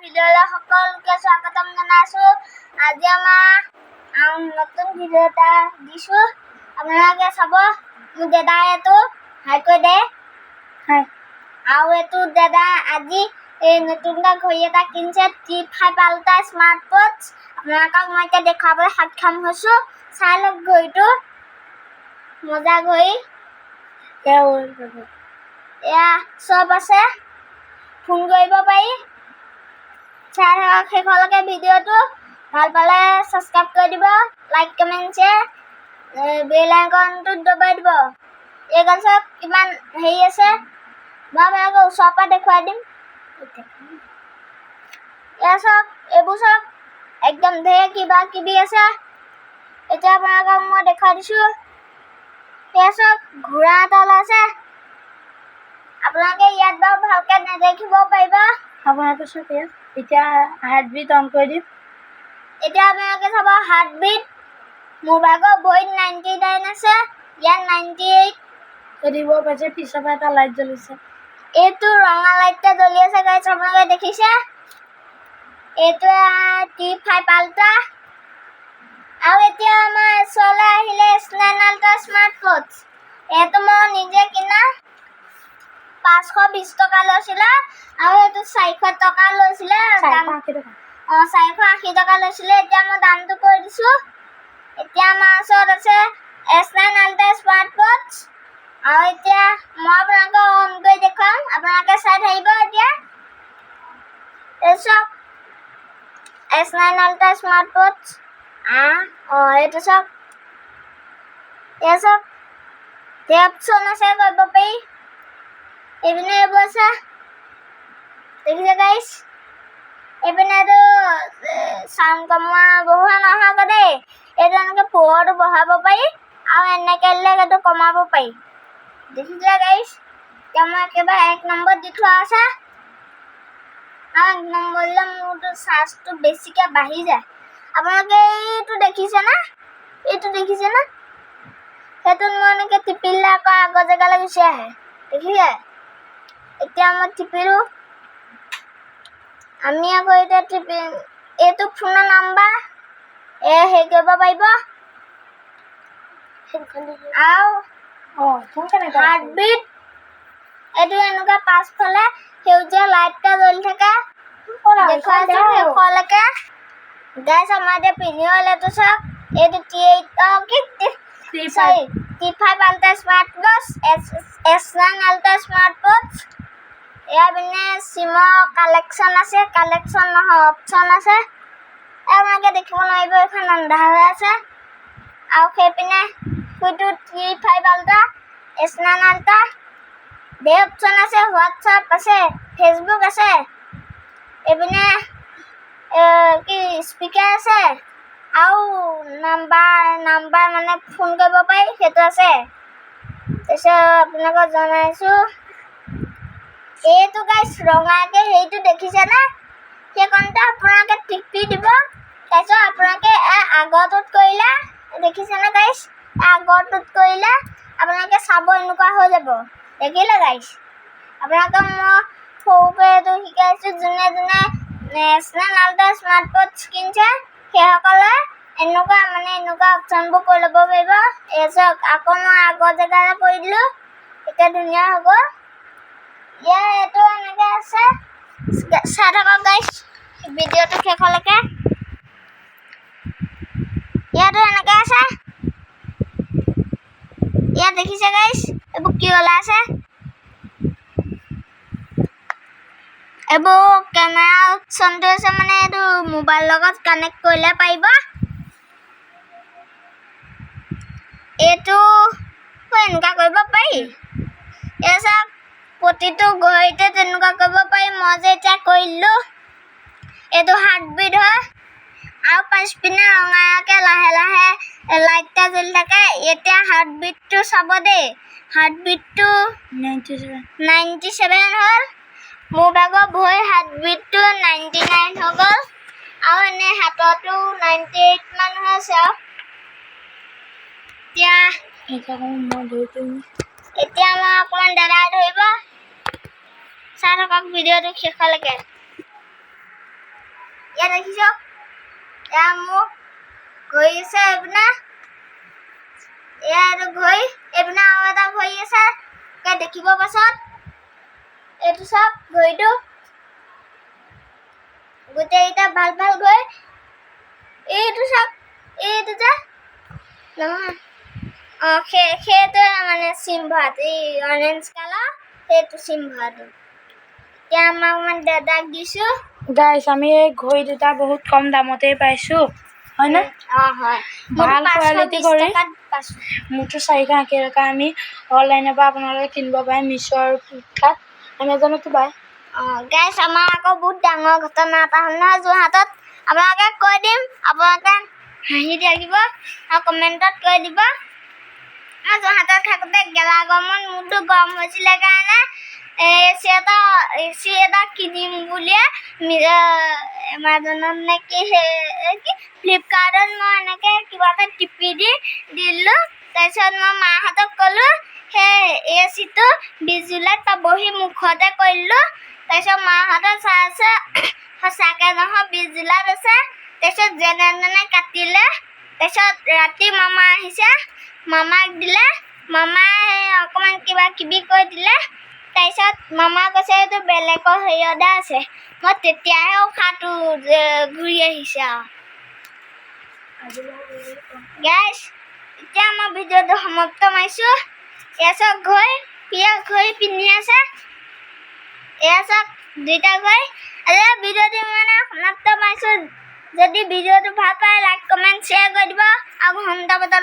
ভিডিঅ'লৈ সকলোকে স্বাগতম জনাইছোঁ। আজি আমাৰ নতুন ভিডিঅ' এটা দিছোঁ, আপোনালোকে চাব। মোৰ দাদাই এইটো হাই কৈ দে হাই। আৰু এইটো দাদা আজি নতুনকৈ ঘড়ী এটা কিনিছে, T5 Ultra স্মাৰ্ট ৱাটচ। আপোনালোকক মই এতিয়া দেখুৱাবলৈ সক্ষম হৈছোঁ। চাই লওক ঘড়ীটো, মজা ঘড়ী। এয়া চব আছে, ফোন কৰিব পাৰি। চাই থাকক শেষলৈকে ভিডিঅ'টো। ভাল পালে ছাবস্ক্ৰাইব কৰি দিব, লাইক কমেণ্ট শ্বেয়াৰ, বেল আইকনটো দবাই দিব। এইখন চাওক কিমান হেৰি আছে, মই আপোনালোকক ওচৰৰ পৰা দেখুৱাই দিম। এয়া চাওক, এইবোৰ চাওক একদম ধেৰ কিবা কিবি আছে। এতিয়া আপোনালোকক মই দেখুৱাই দিছোঁ। এয়া চাওক ঘোঁৰা এটা ওলাইছে। আপোনালোকে ইয়াত বাৰু ভালকৈ নেদেখিব পাৰিব। আপোনালোকে চাওক, এতিয়া হাৰ্টবিট অন কৰি দিম। এতিয়া আপোনালোকে চাব হাৰ্টবিট। মোৰ ভাগৰ ভৰিত 99 আছে, ইয়াত 98 দিব পাইছে। পিছৰ পৰা এটা লাইট জ্বলিছে। এইটো ৰঙা লাইটটা জ্বলি আছে গাইছ, আপোনালোকে দেখিছে। এইটো T5 Ultra। আৰু এতিয়া আমাৰ ওচৰলৈ আহিলে S9 Ultra স্মাৰ্ট ৱাটচ। এইটো মই নিজে কিনা, 520 টকা লৈছিলে, আৰু এইটো 400 টকা লৈছিলে। 480 টকা লৈছিলে। এতিয়া মই দামটো কৈ দিছোঁ। এতিয়া আমাৰ ওচৰত আছে S9 Ultra স্মাৰ্ট ৱাটচ। আৰু এতিয়া মই আপোনালোকক অন কৰি দেখুৱাম, আপোনালোকে চাই থাকিব। এতিয়া এই চাওক S9 Ultra স্মাৰ্ট ৱাটচ। এইটো চাওক, এয়া চাওক ধেৰ অপশ্যন আছে, কৰিব পাৰি। এইপিনে এইবোৰ আছে, দেখিছে গাইছ। এইপিনে এইটো চাউণ্ড কমোৱা বঢ়োৱা নহয় আকৌ দেই। এইটো এনেকৈ পোহৰটো বঢ়াব পাৰি, আৰু এনেকৈ দিলে এইটো কমাব পাৰি। দেখিছে গাইছ। এতিয়া মই একেবাৰে 1 নম্বৰত দি থোৱা আছে। আৰু 1 নম্বৰ দিলে মোৰতো চাৰ্জটো বেছিকৈ বাঢ়ি যায়। আপোনালোকে এইটো দেখিছেনে? এইটো দেখিছেনে? সেইটোত মই এনেকৈ টিপিলে আকৌ আগৰ জেগালৈ গুচি আহে, দেখিছে। এতিয়া মই টিপিলোঁ। আমি আকৌ এতিয়া টিপিম। এইটো ফোনৰ নাম্বাৰ হেৰি কৰিব পাৰিব। আৰু হাৰ্টবিট। এইটো এনেকুৱা পাছফালে সেউজীয়া লাইট এটা জ্বলি থাকে। দেখুৱাইছোঁ শেষলৈকে গাইছ। আমাৰ এতিয়া পিন্ধি হ'ল। এইটো চাওক, এইটো T5 Ultra স্মাৰ্ট ৱাটচ, S9 Ultra স্মাৰ্ট ৱাটচ। ইয়াৰ পিনে চিমৰ কালেকশ্যন আছে, কালেকশ্যন নহয় অপশ্যন আছে। আপোনালোকে দেখিব নোৱাৰিব, এইখন আন্ধাৰ হৈ আছে। আৰু সেইপিনে সেইটো T5 Ultra, S9 Ultra। ধেৰ অপশ্যন আছে, হোৱাটছআপ আছে, ফেচবুক আছে। এইপিনে কি স্পীকাৰ আছে, আৰু নাম্বাৰ মানে ফোন কৰিব পাৰি, সেইটো আছে। তাৰপিছত আপোনালোকক জনাইছোঁ, এইটো গাইছ ৰঙাকৈ হেৰিটো দেখিছেনে? সেইকণতে আপোনালোকে টিপি দিব। তাৰপিছত আপোনালোকে আগৰটোত কৰিলে, দেখিছেনে গাইছ? আগৰটোত কৰিলে আপোনালোকে চাব, এনেকুৱা হৈ যাব। দেখিলে গাইছ? আপোনালোকক মই সৰুকৈ এইটো শিকাইছোঁ। যোনে যোনে S9 Ultra স্মাৰ্ট ৱাটচ কিনিছে, সেইসকলে এনেকুৱা অপশ্যনবোৰ কৰি ল'ব পাৰিব। এই চাওক, আকৌ মই আগৰ জেগালৈ কৰি দিলোঁ, এতিয়া ধুনীয়া হ'ব। এইটো এনেকৈ আছে, চাই থাকক গাইছ ভিডিঅ'টো শেষলৈকে। ইয়াতো এনেকৈ আছে। ইয়াত দেখিছে গাইছ, এইবোৰ কি ওলাইছে। এইবোৰ কেমেৰা অপশ্যনটো আছে, মানে এইটো মোবাইল লগত কানেক্ট কৰিলে পাৰিব। এইটো এনেকুৱা কৰিব পাৰি। এই চাওক, প্ৰতিটো ঘড়ীতে তেনেকুৱা কৰিব পাৰি। মই যে এতিয়া কৰিলোঁ, এইটো হাৰ্টবিট হয়। আৰু পাছপিনে ৰঙাকৈ লাহে লাহে লাইট এটা জ্বলি থাকে। এতিয়া হাৰ্টবিটটো চাব দেই। হাৰ্টবিটটো 97 হ'ল। মোৰ ভাগৰ ভৰি হাৰ্টবিটটো 99 হৈ গ'ল। আৰু এনেই হাততো 98 মান হৈছে। আৰু এতিয়া মই অকণমান দাদাই ধৰিব। চাই থাকক ভিডিঅ'টো শেষলৈকে। ইয়াত দেখিছ এয়া মোক ঘড়ী আছে এইপিনে এয়া এইটো ঘড়ী এইপিনে আৰু এটা ঘড়ী আছে দেখিব পাছত এইটো চাওক ঘড়ীটো গোটেইকেইটা ভাল ভাল ঘড়ী এইটো চাওক এইটো যে নহয় সেইটোৱে মানে চিম্ভাটো এই অৰেঞ্জ কালাৰ সেইটো চিম্ভাটো এতিয়া আমাক মানে দাদাক দিছোঁ গাইছ আমি এই ঘড়ী দুটা বহুত কম দামতেই পাইছোঁ হয়নে হয় ভাল কোৱালিটি ঘড়ী পাইছোঁ মোৰতো 480 টকা আমি অনলাইনৰ পৰা আপোনালোকে কিনিব পাৰে মিছ' আৰু ফ্লিপকাৰ্ট এমাজনতো পায় গাইছ আমাৰ আকৌ বহুত ডাঙৰ ঘটনা এটা হ'ল নহয় যোৰহাটত আপোনালোকে কৈ দিম আপোনালোকে হাঁহি থাকিব আৰু কমেণ্টত কৈ দিব মই যোৰহাটত থাকোঁতে গেলা গৰমত মূৰটো গৰম হৈছিলে কাৰণে এচি এটা কিনিম বুলিয়ে এমাজনত নে কি ফ্লিপকাৰ্টত মই এনেকৈ কিবা এটা টিপি দিলোঁ তাৰপিছত মই মাহঁতক ক'লোঁ সেই এচিটো 20 জুলাইত পাবহি মুখতে কৰিলোঁ তাৰপিছত মাহঁতে চাইছে সঁচাকৈ নহয় 20 জুলাইত আছে তাৰপিছত যেনে তেনে কাটিলে তাৰপিছত ৰাতি মামা আহিছে মামাক দিলে মামাই অকণমান কিবা কিবি কৈ দিলে তাৰপিছত মামা কৈছে এইটো বেলেগৰ হেৰিয়তে আছে মই তেতিয়াহে উশাহটো ঘূৰি আহিছে আৰু গাইছ এতিয়া মই ভিডিঅ'টো সমাপ্ত মাৰিছোঁ এয়া চাওক ঘড়ী পিন্ধি আছে এয়া চাওক দুইটা ঘড়ী আজি ভিডিঅ'টো মানে সমাপ্ত মাৰিছোঁ যদি ভিডিঅ'টো ভাল পায় লাইক কমেণ্ট শ্বেয়াৰ কৰি দিব আৰু ঘণ্টা বজাত